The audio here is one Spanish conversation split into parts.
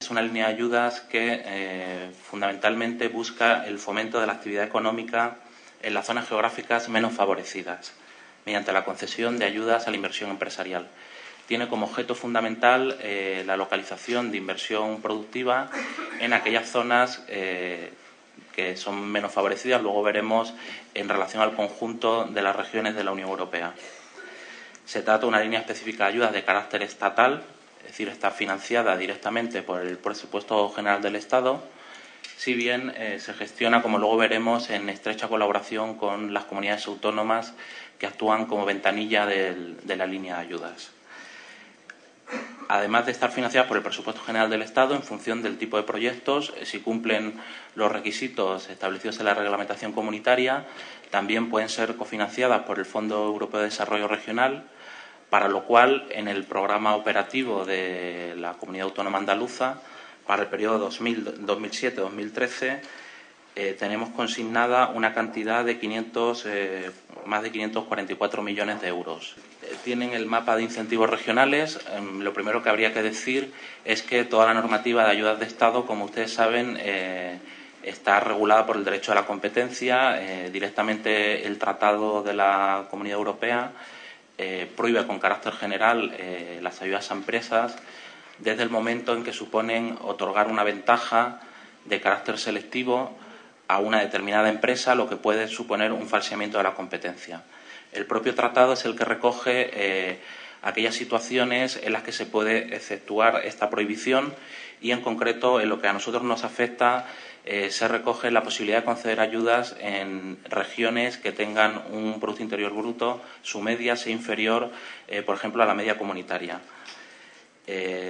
es una línea de ayudas que fundamentalmente busca el fomento de la actividad económica en las zonas geográficas menos favorecidas, mediante la concesión de ayudas a la inversión empresarial. Tiene como objeto fundamental la localización de inversión productiva en aquellas zonas que son menos favorecidas. Luego veremos en relación al conjunto de las regiones de la Unión Europea. Se trata de una línea específica de ayudas de carácter estatal, es decir, está financiada directamente por el Presupuesto General del Estado, si bien se gestiona, como luego veremos, en estrecha colaboración con las comunidades autónomas que actúan como ventanilla de la línea de ayudas. Además de estar financiadas por el Presupuesto General del Estado, en función del tipo de proyectos, si cumplen los requisitos establecidos en la reglamentación comunitaria, también pueden ser cofinanciadas por el Fondo Europeo de Desarrollo Regional, para lo cual, en el programa operativo de la Comunidad Autónoma Andaluza, para el periodo 2007-2013, tenemos consignada una cantidad de más de 544 millones de euros. Tienen el mapa de incentivos regionales. Lo primero que habría que decir es que toda la normativa de ayudas de Estado, como ustedes saben, está regulada por el derecho a la competencia. Directamente el Tratado de la Comunidad Europea prohíbe con carácter general las ayudas a empresas desde el momento en que suponen otorgar una ventaja de carácter selectivo a una determinada empresa, lo que puede suponer un falseamiento de la competencia. El propio tratado es el que recoge aquellas situaciones en las que se puede efectuar esta prohibición y, en concreto, en lo que a nosotros nos afecta, se recoge la posibilidad de conceder ayudas en regiones que tengan un Producto Interior Bruto, su media sea inferior, por ejemplo, a la media comunitaria.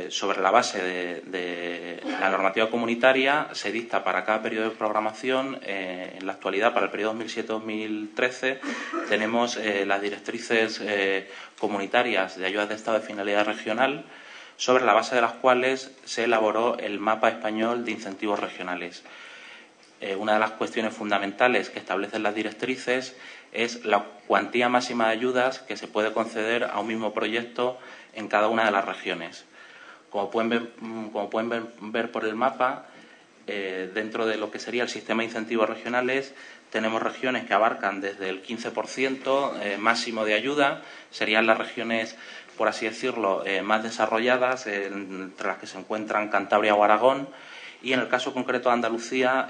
Sobre la base de la normativa comunitaria, se dicta para cada periodo de programación. En la actualidad, para el periodo 2007-2013, tenemos las directrices comunitarias de ayudas de Estado de finalidad regional, sobre la base de las cuales se elaboró el mapa español de incentivos regionales. Una de las cuestiones fundamentales que establecen las directrices es la cuantía máxima de ayudas que se puede conceder a un mismo proyecto en cada una de las regiones. Como pueden ver por el mapa, dentro de lo que sería el sistema de incentivos regionales, tenemos regiones que abarcan desde el 15% máximo de ayuda. Serían las regiones, por así decirlo, más desarrolladas, entre las que se encuentran Cantabria o Aragón. Y en el caso concreto de Andalucía,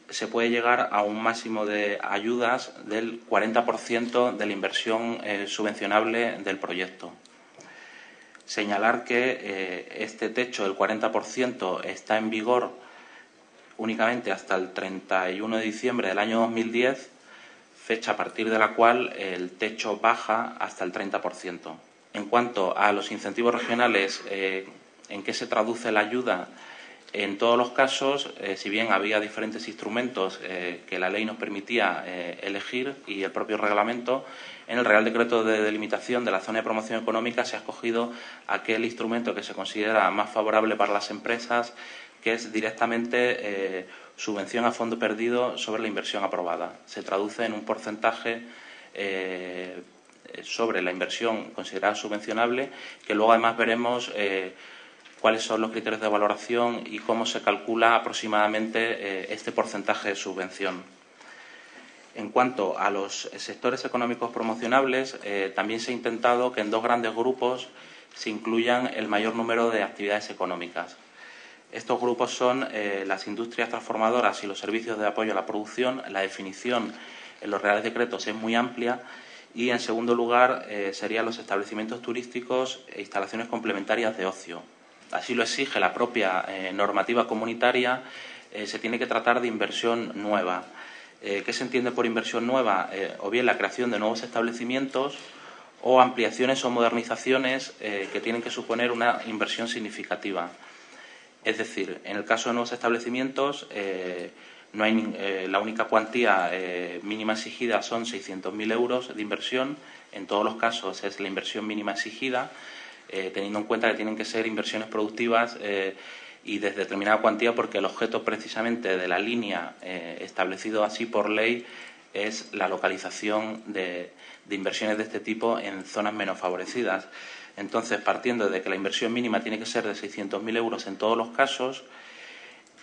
se puede llegar a un máximo de ayudas del 40% de la inversión subvencionable del proyecto. Señalar que este techo del 40% está en vigor únicamente hasta el 31 de diciembre del año 2010, fecha a partir de la cual el techo baja hasta el 30%. En cuanto a los incentivos regionales, ¿en qué se traduce la ayuda? En todos los casos, si bien había diferentes instrumentos que la ley nos permitía elegir y el propio reglamento, en el Real Decreto de delimitación de la zona de promoción económica se ha escogido aquel instrumento que se considera más favorable para las empresas, que es directamente subvención a fondo perdido sobre la inversión aprobada. Se traduce en un porcentaje sobre la inversión considerada subvencionable, que luego además veremos cuáles son los criterios de valoración y cómo se calcula aproximadamente este porcentaje de subvención. En cuanto a los sectores económicos promocionables, también se ha intentado que en dos grandes grupos se incluyan el mayor número de actividades económicas. Estos grupos son las industrias transformadoras y los servicios de apoyo a la producción. La definición en los Reales Decretos es muy amplia. Y, en segundo lugar, serían los establecimientos turísticos e instalaciones complementarias de ocio. Así lo exige la propia normativa comunitaria. Se tiene que tratar de inversión nueva. ¿Qué se entiende por inversión nueva? O bien la creación de nuevos establecimientos o ampliaciones o modernizaciones que tienen que suponer una inversión significativa. Es decir, en el caso de nuevos establecimientos, no hay la única cuantía mínima exigida son 600.000 euros de inversión. En todos los casos es la inversión mínima exigida, teniendo en cuenta que tienen que ser inversiones productivas y de determinada cuantía, porque el objeto precisamente de la línea establecido así por ley es la localización de inversiones de este tipo en zonas menos favorecidas. Entonces, partiendo de que la inversión mínima tiene que ser de 600.000 euros en todos los casos,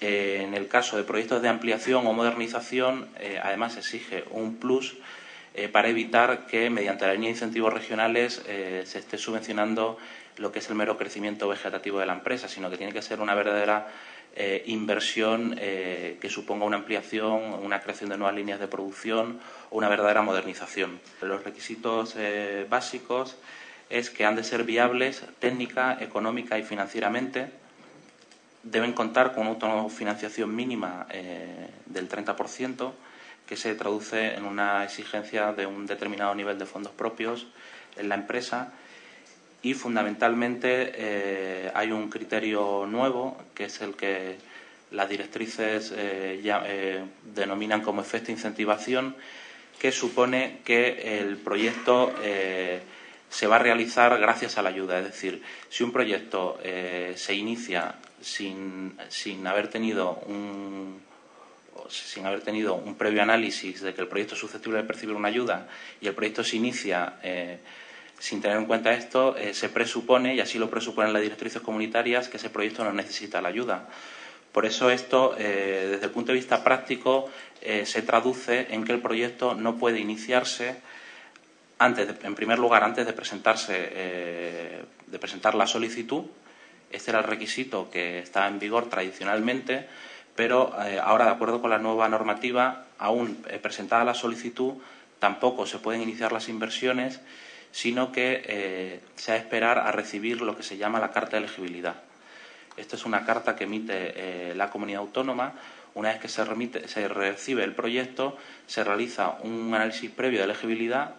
en el caso de proyectos de ampliación o modernización, además exige un plus para evitar que, mediante la línea de incentivos regionales, se esté subvencionando lo que es el mero crecimiento vegetativo de la empresa, sino que tiene que ser una verdadera inversión que suponga una ampliación, una creación de nuevas líneas de producción o una verdadera modernización. Los requisitos básicos es que han de ser viables técnica, económica y financieramente. Deben contar con una autofinanciación mínima del 30%, que se traduce en una exigencia de un determinado nivel de fondos propios en la empresa. Y, fundamentalmente, hay un criterio nuevo, que es el que las directrices denominan como efecto incentivación, que supone que el proyecto se va a realizar gracias a la ayuda. Es decir, si un proyecto se inicia sin haber tenido un previo análisis de que el proyecto es susceptible de percibir una ayuda, y el proyecto se inicia sin tener en cuenta esto, se presupone, y así lo presuponen las directrices comunitarias, que ese proyecto no necesita la ayuda. Por eso esto, desde el punto de vista práctico, se traduce en que el proyecto no puede iniciarse en primer lugar, antes de presentar la solicitud. Este era el requisito que estaba en vigor tradicionalmente, pero ahora, de acuerdo con la nueva normativa, aún presentada la solicitud, tampoco se pueden iniciar las inversiones, sino que se ha de esperar a recibir lo que se llama la carta de elegibilidad. Esta es una carta que emite la comunidad autónoma. Una vez que se recibe el proyecto, se realiza un análisis previo de elegibilidad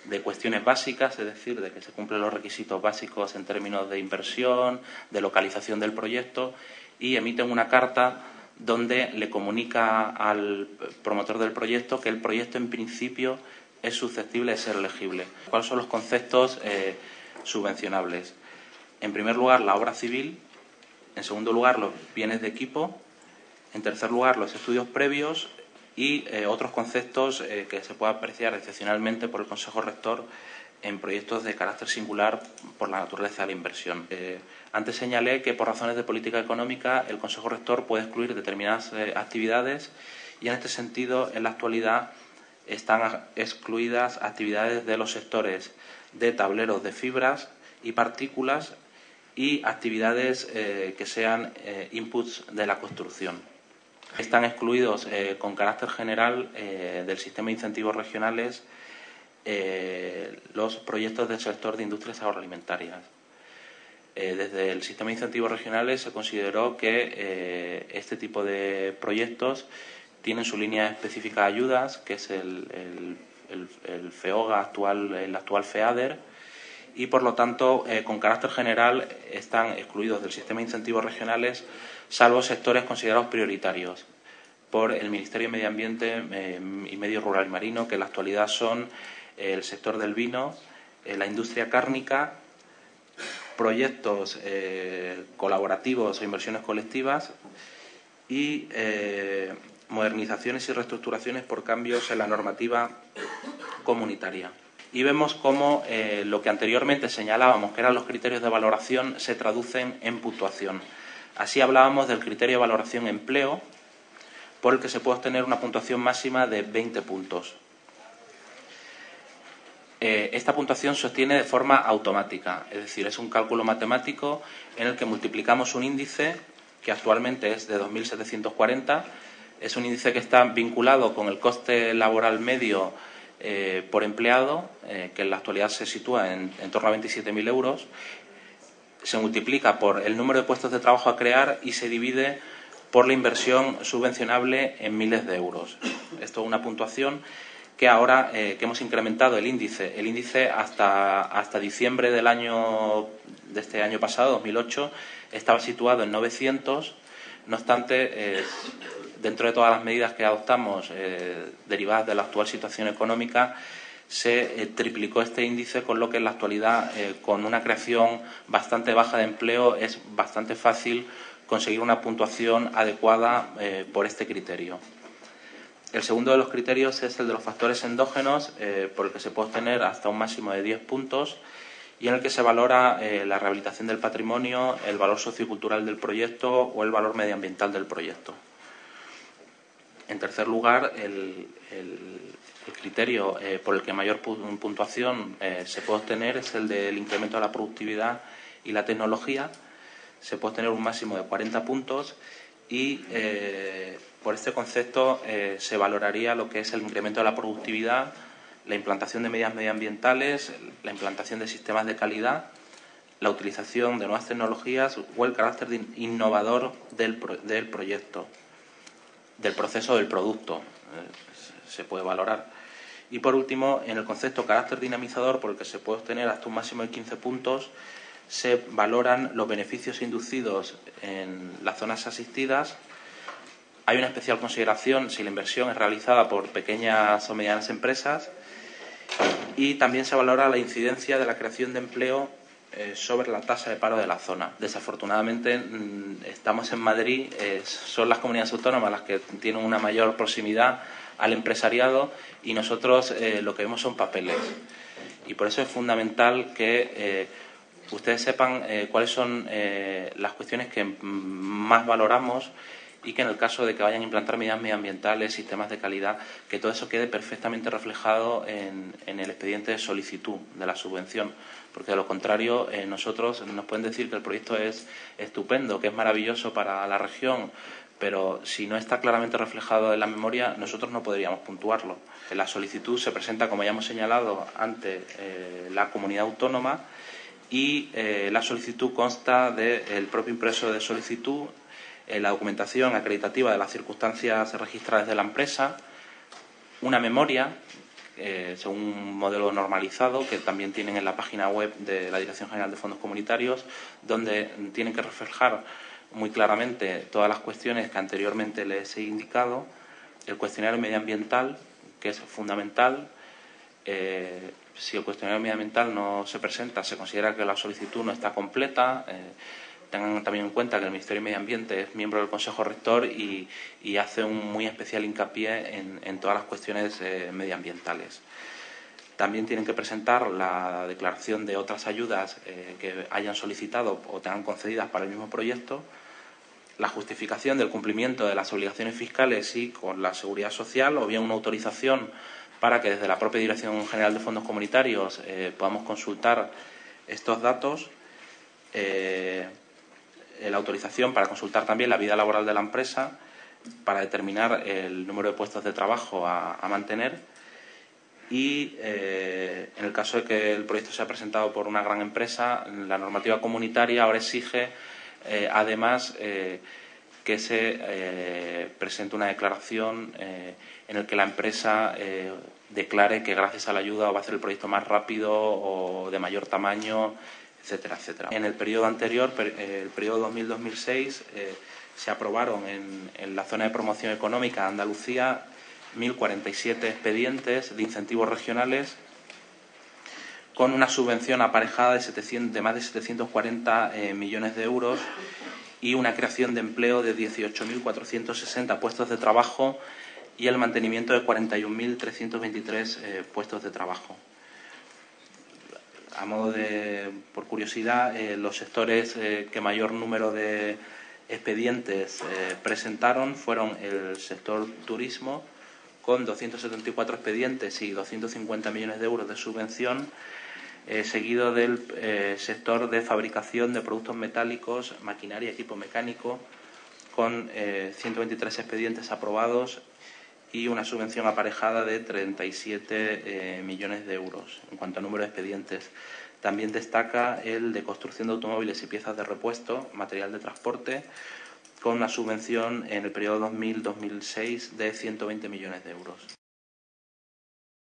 de cuestiones básicas, es decir, de que se cumplen los requisitos básicos en términos de inversión, de localización del proyecto, y emiten una carta donde le comunica al promotor del proyecto que el proyecto, en principio, es susceptible de ser elegible. ¿Cuáles son los conceptos subvencionables? En primer lugar, la obra civil. En segundo lugar, los bienes de equipo. En tercer lugar, los estudios previos y otros conceptos que se puede apreciar excepcionalmente por el Consejo Rector en proyectos de carácter singular por la naturaleza de la inversión. Antes señalé que, por razones de política económica, el Consejo Rector puede excluir determinadas actividades, y en este sentido, en la actualidad, están excluidas actividades de los sectores de tableros de fibras y partículas y actividades que sean inputs de la construcción. Están excluidos con carácter general del sistema de incentivos regionales los proyectos del sector de industrias agroalimentarias. Desde el sistema de incentivos regionales se consideró que este tipo de proyectos tienen su línea específica de ayudas, que es el FEOGA el actual FEADER, y, por lo tanto, con carácter general están excluidos del sistema de incentivos regionales, salvo sectores considerados prioritarios por el Ministerio de Medio Ambiente y Medio Rural y Marino, que en la actualidad son el sector del vino, la industria cárnica, proyectos colaborativos o inversiones colectivas y modernizaciones y reestructuraciones por cambios en la normativa comunitaria. Y vemos cómo lo que anteriormente señalábamos que eran los criterios de valoración se traducen en puntuación. Así hablábamos del criterio de valoración empleo, por el que se puede obtener una puntuación máxima de 20 puntos. Esta puntuación se obtiene de forma automática, es decir, es un cálculo matemático en el que multiplicamos un índice que actualmente es de 2.740. Es un índice que está vinculado con el coste laboral medio por empleado, que en la actualidad se sitúa en torno a 27.000 euros. Se multiplica por el número de puestos de trabajo a crear y se divide por la inversión subvencionable en miles de euros. Esto es una puntuación que ahora que hemos incrementado el índice hasta diciembre de este año pasado, 2008, estaba situado en 900. No obstante, dentro de todas las medidas que adoptamos derivadas de la actual situación económica, se triplicó este índice, con lo que en la actualidad, con una creación bastante baja de empleo, es bastante fácil conseguir una puntuación adecuada por este criterio. El segundo de los criterios es el de los factores endógenos, por el que se puede obtener hasta un máximo de 10 puntos, y en el que se valora la rehabilitación del patrimonio, el valor sociocultural del proyecto o el valor medioambiental del proyecto. En tercer lugar, el criterio por el que mayor puntuación se puede obtener es el del incremento de la productividad y la tecnología. Se puede obtener un máximo de 40 puntos y por este concepto se valoraría lo que es el incremento de la productividad, la implantación de medidas medioambientales, la implantación de sistemas de calidad, la utilización de nuevas tecnologías o el carácter innovador del proyecto, del proceso del producto, se puede valorar. Y por último, en el concepto carácter dinamizador, por el que se puede obtener hasta un máximo de 15 puntos, se valoran los beneficios inducidos en las zonas asistidas. Hay una especial consideración si la inversión es realizada por pequeñas o medianas empresas, y también se valora la incidencia de la creación de empleo sobre la tasa de paro de la zona. Desafortunadamente, estamos en Madrid, son las comunidades autónomas las que tienen una mayor proximidad al empresariado y nosotros lo que vemos son papeles. Y por eso es fundamental que ustedes sepan cuáles son las cuestiones que más valoramos y que en el caso de que vayan a implantar medidas medioambientales, sistemas de calidad, que todo eso quede perfectamente reflejado en el expediente de solicitud de la subvención, porque de lo contrario nosotros nos pueden decir que el proyecto es estupendo, que es maravilloso para la región, pero si no está claramente reflejado en la memoria, nosotros no podríamos puntuarlo. La solicitud se presenta, como ya hemos señalado, ante la comunidad autónoma y la solicitud consta del propio impreso de solicitud, la documentación acreditativa de las circunstancias registradas de la empresa, una memoria, según un modelo normalizado, que también tienen en la página web de la Dirección General de Fondos Comunitarios, donde tienen que reflejar muy claramente todas las cuestiones que anteriormente les he indicado, el cuestionario medioambiental, que es fundamental. Si el cuestionario medioambiental no se presenta, se considera que la solicitud no está completa. Tengan también en cuenta que el Ministerio de Medio Ambiente es miembro del Consejo Rector y hace un muy especial hincapié en todas las cuestiones medioambientales. También tienen que presentar la declaración de otras ayudas que hayan solicitado o tengan concedidas para el mismo proyecto, la justificación del cumplimiento de las obligaciones fiscales y con la seguridad social, o bien una autorización para que desde la propia Dirección General de Fondos Comunitarios podamos consultar estos datos. La autorización para consultar también la vida laboral de la empresa, para determinar el número de puestos de trabajo a mantener y, en el caso de que el proyecto sea presentado por una gran empresa, la normativa comunitaria ahora exige, además, que se presente una declaración en la que la empresa declare que gracias a la ayuda va a hacer el proyecto más rápido o de mayor tamaño, etcétera, etcétera. En el periodo anterior, el periodo 2000-2006, se aprobaron en la zona de promoción económica de Andalucía 1.047 expedientes de incentivos regionales con una subvención aparejada de más de 740 millones de euros y una creación de empleo de 18.460 puestos de trabajo y el mantenimiento de 41.323 puestos de trabajo. A modo de, por curiosidad, los sectores que mayor número de expedientes presentaron fueron el sector turismo, con 274 expedientes y 250 millones de euros de subvención, seguido del sector de fabricación de productos metálicos, maquinaria y equipo mecánico, con 123 expedientes aprobados y una subvención aparejada de 37 millones de euros. En cuanto a número de expedientes, también destaca el de construcción de automóviles y piezas de repuesto, material de transporte, con una subvención en el periodo 2000-2006 de 120 millones de euros.